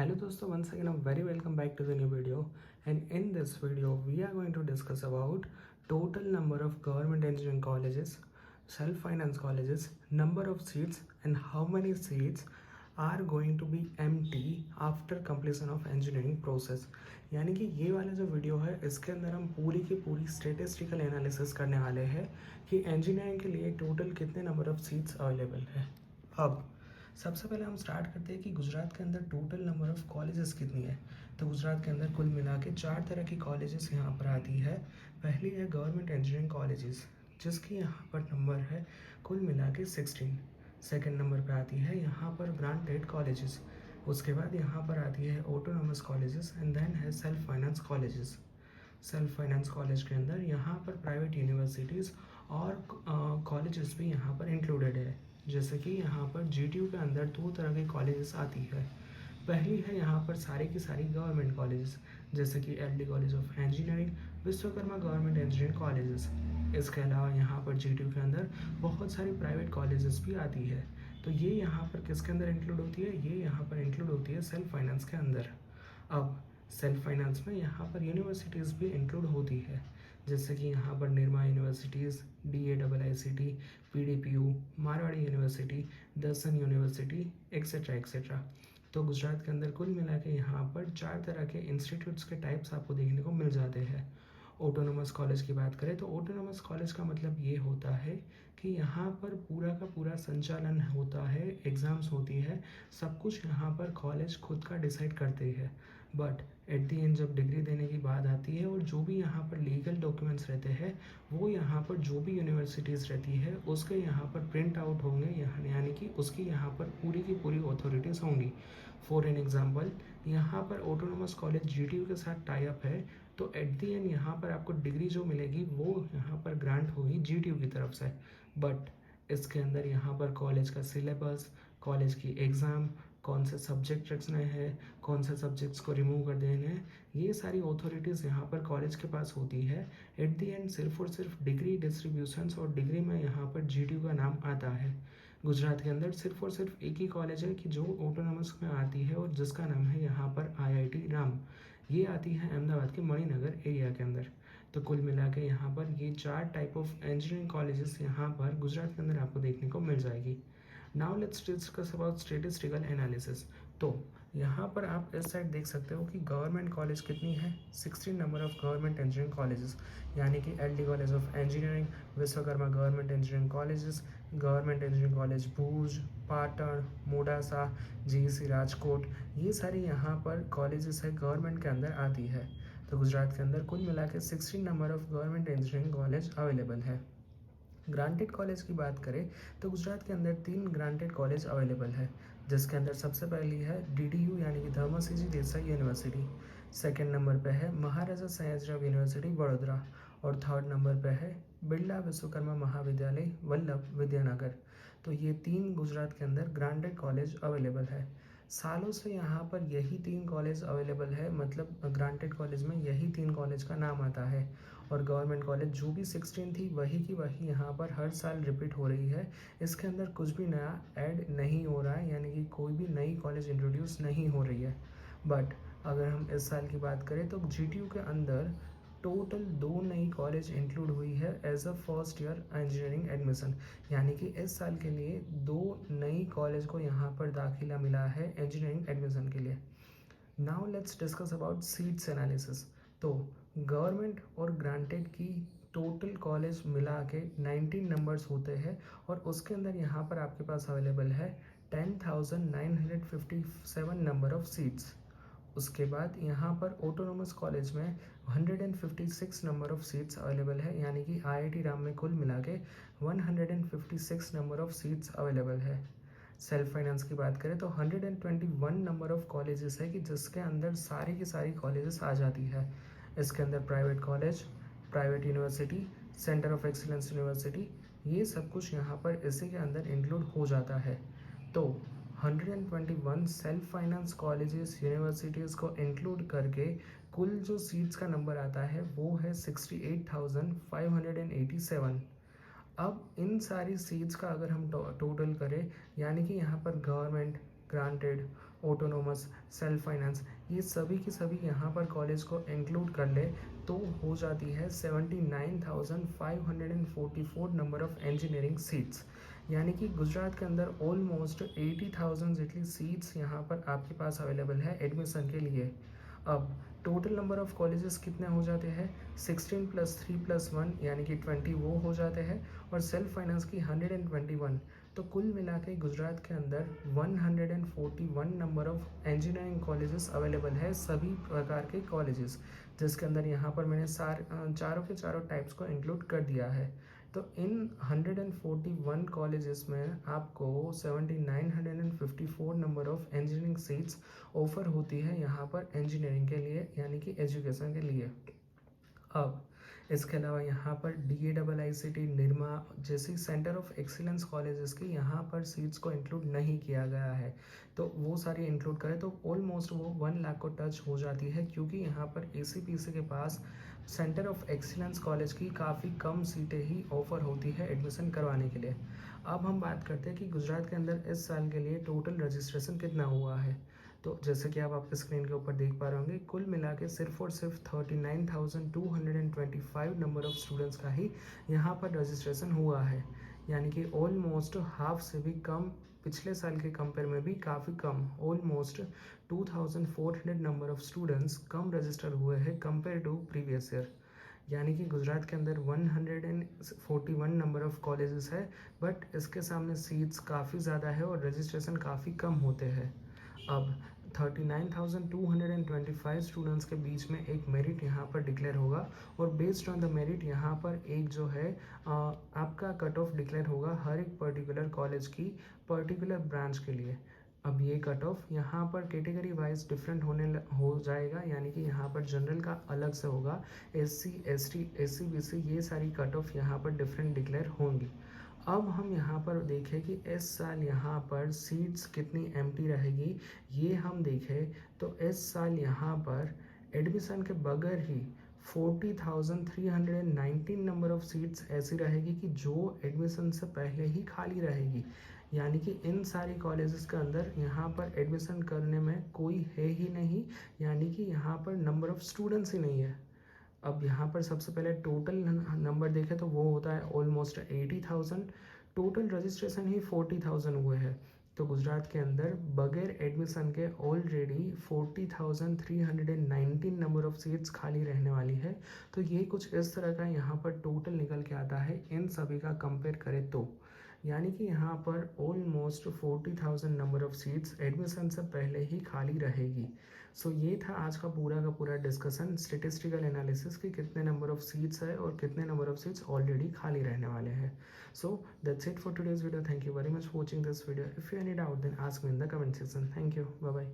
Hello dosto, once again I'm very welcome back to the new video, and in this video we are going to discuss about total number of government engineering colleges, self-finance colleges, number of seats and how many seats are going to be empty after completion of engineering process। यानी कि ये वाला जो video है इसके अंदर हम पूरी की पूरी स्टेटिस्टिकल एनालिसिस करने वाले हैं कि इंजीनियरिंग के लिए टोटल कितने नंबर ऑफ सीट्स अवेलेबल है। अब सबसे पहले हम स्टार्ट करते हैं कि गुजरात के अंदर टोटल नंबर ऑफ़ कॉलेजेस कितनी है। तो गुजरात के अंदर कुल मिला के 4 तरह की कॉलेजेस यहाँ पर आती है। पहली है गवर्नमेंट इंजीनियरिंग कॉलेजेस, जिसकी यहाँ पर नंबर है कुल मिला के 16। सेकेंड नंबर पर आती है यहाँ पर ग्रांटेड कॉलेजेस। उसके बाद यहाँ पर आती है ऑटोनोमस कॉलेजेस एंड देन है self finance colleges. Self finance college के अंदर यहाँ पर प्राइवेट यूनिवर्सिटीज़ और कॉलेजेस भी यहाँ पर इंक्लूडेड है। जैसे कि यहाँ पर जीटीयू के अंदर 2 तरह के कॉलेजेस आती है। पहली है यहाँ पर सारी की सारी गवर्नमेंट कॉलेजेस, जैसे कि LD college of engineering, Vishwakarma government engineering colleges. इसके अलावा यहाँ पर जीटीयू के अंदर बहुत सारी प्राइवेट कॉलेजेस भी आती है। तो ये यहाँ पर किसके अंदर इंक्लूड होती है? ये यहाँ पर इंक्लूड होती है सेल्फ फाइनेंस के अंदर। अब सेल्फ फाइनेंस में यहाँ पर यूनिवर्सिटीज़ भी इंक्लूड होती है, जैसे कि यहाँ पर Nirma universities, DAIIT, PDPU, Marwadi university, Darshan university, etcetera etcetera. तो गुजरात के अंदर कुल मिला के यहाँ पर 4 तरह के इंस्टीट्यूट्स के टाइप्स आपको देखने को मिल जाते हैं। ऑटोनोमस कॉलेज की बात करें तो ऑटोनोमस कॉलेज का मतलब ये होता है कि यहाँ पर पूरा का पूरा संचालन होता है, एग्ज़ाम्स होती है, सब कुछ यहाँ पर कॉलेज खुद का डिसाइड करते हैं। बट एट दी एंड जब डिग्री देने की बात आती है और जो भी यहाँ पर लीगल डॉक्यूमेंट्स रहते हैं वो यहाँ पर जो भी यूनिवर्सिटीज़ रहती है उसके यहाँ पर प्रिंट आउट होंगे, यानी कि उसकी यहाँ पर पूरी की पूरी अथॉरिटीज़ होंगी। फॉर एन एग्जांपल, यहाँ पर ऑटोनोमस कॉलेज जीटीयू के साथ टाई अप है, तो एट दी एंड यहाँ पर आपको डिग्री जो मिलेगी वो यहाँ पर ग्रांट होगी जीटीयू की तरफ से। बट इसके अंदर यहाँ पर कॉलेज का सिलेबस, कॉलेज की एग्ज़ाम, कौन से सब्जेक्ट रखने हैं, कौन से सब्जेक्ट्स को रिमूव कर देने हैं, ये सारी अथॉरिटीज़ यहाँ पर कॉलेज के पास होती है। एट दी एंड सिर्फ और सिर्फ डिग्री डिस्ट्रीब्यूशंस और डिग्री में यहाँ पर जीटीयू का नाम आता है। गुजरात के अंदर सिर्फ और सिर्फ एक ही कॉलेज है कि जो ऑटोनॉमस में आती है और जिसका नाम है यहाँ पर IIT राम। ये आती है अहमदाबाद के मणिनगर एरिया के अंदर। तो कुल मिला के यहाँ पर ये 4 टाइप ऑफ इंजीनियरिंग कॉलेजेस यहाँ पर गुजरात के अंदर आपको देखने को मिल जाएगी। Now let's discuss about statistical analysis. तो यहाँ पर आप इस साइड देख सकते हो कि गवर्नमेंट कॉलेज कितनी है, 16 number of government engineering colleges, यानी कि LD college of engineering, Vishwakarma government engineering colleges, government engineering college Bhuj, Patan, Modasa, GEC Rajkot, ये सारी यहाँ पर कॉलेजेस है गवर्नमेंट के अंदर आती है। तो गुजरात के अंदर कुल मिला के 16 number of government engineering college available है। ग्रांटेड कॉलेज की बात करें तो गुजरात के अंदर 3 ग्रांटेड कॉलेज अवेलेबल है, जिसके अंदर सबसे पहली है DDU यानी कि Dharam Singh Desai university. Second number पे है महाराजा सयाजीराव यूनिवर्सिटी वडोदरा और थर्ड नंबर पे है बिरला विश्वकर्मा महाविद्यालय वल्लभ विद्यानगर। तो ये 3 गुजरात के अंदर ग्रांटेड कॉलेज अवेलेबल है। सालों से यहाँ पर यही 3 कॉलेज अवेलेबल है, मतलब ग्रांटेड कॉलेज में यही 3 कॉलेज का नाम आता है। और गवर्नमेंट कॉलेज जो भी 16 थी वही की वही यहाँ पर हर साल रिपीट हो रही है। इसके अंदर कुछ भी नया ऐड नहीं हो रहा है, यानी कि कोई भी नई कॉलेज इंट्रोड्यूस नहीं हो रही है। बट अगर हम इस साल की बात करें तो जीटीयू के अंदर टोटल 2 नई कॉलेज इंक्लूड हुई है as a first year engineering admission, यानी कि इस साल के लिए 2 नई कॉलेज को यहाँ पर दाखिला मिला है इंजीनियरिंग एडमिशन के लिए। Now let's discuss about seats analysis. तो गवर्नमेंट और ग्रांटेड की टोटल कॉलेज मिला के 19 नंबर्स होते हैं और उसके अंदर यहाँ पर आपके पास अवेलेबल है 10,957 नंबर ऑफ सीट्स। उसके बाद यहाँ पर ऑटोनोमस कॉलेज में 156 नंबर ऑफ सीट्स अवेलेबल है, यानी कि IIT राम में कुल मिला के 156 नंबर ऑफ सीट्स अवेलेबल है। सेल्फ फाइनेंस की बात करें तो 121 नंबर ऑफ कॉलेजेस है कि जिसके अंदर सारी की सारी कॉलेजेस आ जाती है। इसके अंदर private college, private university, centre of excellence university, ये सब कुछ यहाँ पर इसी के अंदर इंक्लूड हो जाता है। तो 121 सेल्फ फाइनेंस कॉलेजेस यूनिवर्सिटीज़ को इंक्लूड करके कुल जो सीट्स का नंबर आता है वो है 68,587। अब इन सारी सीट्स का अगर हम टोटल करें, यानी कि यहाँ पर government, granted, autonomous, self finance, ये सभी की सभी यहाँ पर कॉलेज को इंक्लूड कर ले तो हो जाती है 79,544 नंबर ऑफ इंजीनियरिंग सीट्स। यानी कि गुजरात के अंदर ऑलमोस्ट 80,000 जितनी सीट्स यहाँ पर आपके पास अवेलेबल है एडमिशन के लिए। अब टोटल नंबर ऑफ कॉलेजेस कितने हो जाते हैं, 16 + 3 + 1 यानी कि 20 वो हो जाते हैं, और सेल्फ फाइनेंस की 121। तो कुल मिला के गुजरात के अंदर 141 number of engineering colleges available है, सभी प्रकार के कॉलेजेस, जिसके अंदर यहाँ पर मैंने चारों के चारों टाइप्स को इंक्लूड कर दिया है। तो इन 141 कॉलेजेस में आपको 7954 number of engineering seats offer होती है यहाँ पर इंजीनियरिंग के लिए, यानी कि एजुकेशन के लिए। अब इसके अलावा यहाँ पर DAIICT, निरमा जैसी सेंटर ऑफ एक्सीलेंस कॉलेजेस की यहाँ पर सीट्स को इंक्लूड नहीं किया गया है। तो वो सारी इंक्लूड करें तो ऑलमोस्ट वो 1 लाख को टच हो जाती है, क्योंकि यहाँ पर ACPC के पास सेंटर ऑफ एक्सीलेंस कॉलेज की काफ़ी कम सीटें ही ऑफर होती है एडमिशन करवाने के लिए। अब हम बात करते हैं कि गुजरात के अंदर इस साल के लिए टोटल रजिस्ट्रेशन कितना हुआ है। तो जैसे कि आप आपके स्क्रीन के ऊपर देख पा रहे होंगे, कुल मिला के सिर्फ और सिर्फ 39,225 नंबर ऑफ स्टूडेंट्स का ही यहाँ पर रजिस्ट्रेशन हुआ है, यानी कि ऑलमोस्ट हाफ से भी कम, पिछले साल के कंपेयर में भी काफ़ी कम, ऑलमोस्ट 2,400 नंबर ऑफ स्टूडेंट्स कम रजिस्टर हुए हैं कंपेयर टू प्रीवियस ईयर। यानी कि गुजरात के अंदर 141 नंबर ऑफ कॉलेजेस है, बट इसके सामने सीट्स काफ़ी ज़्यादा है और रजिस्ट्रेशन काफ़ी कम होते हैं। अब 39,225 स्टूडेंट्स के बीच में एक मेरिट यहाँ पर डिक्लेयर होगा, और बेस्ड ऑन द मेरिट यहाँ पर एक जो है आपका कट ऑफ डिक्लेयर होगा हर एक पर्टिकुलर कॉलेज की पर्टिकुलर ब्रांच के लिए। अब ये कट ऑफ यहाँ पर कैटेगरी वाइज डिफरेंट हो जाएगा, यानी कि यहाँ पर जनरल का अलग से होगा, SC ST SC BC ये सारी कट ऑफ यहाँ पर डिफरेंट डिक्लेयर होंगी। अब हम यहाँ पर देखें कि इस साल यहाँ पर सीट्स कितनी एम्प्टी रहेगी, ये हम देखें तो इस साल यहाँ पर एडमिशन के बगैर ही 40,319 नंबर ऑफ सीट्स ऐसी रहेगी कि जो एडमिशन से पहले ही खाली रहेगी। यानी कि इन सारी कॉलेजेस के अंदर यहाँ पर एडमिशन करने में कोई है ही नहीं, यानी कि यहाँ पर नंबर ऑफ स्टूडेंट्स ही नहीं है। अब यहाँ पर सबसे पहले टोटल नंबर देखें तो वो होता है ऑलमोस्ट 80,000, टोटल रजिस्ट्रेशन ही 40,000 हुए हैं। तो गुजरात के अंदर बगैर एडमिशन के ऑलरेडी 40,319 नंबर ऑफ सीट्स खाली रहने वाली है। तो ये कुछ इस तरह का यहाँ पर टोटल निकल के आता है इन सभी का कंपेयर करें तो, यानी कि यहाँ पर almost 40,000 number of seats admission से पहले ही खाली रहेगी। सो ये था आज का पूरा डिस्कशन, स्टेटिस्टिकल एनालिसिस कि कितने नंबर ऑफ सीट्स है और कितने नंबर ऑफ सीट्स ऑलरेडी खाली रहने वाले हैं। So that's it for today's video. Thank you very much for watching this video. If you any doubt then ask me in the comment section. Thank you, bye bye.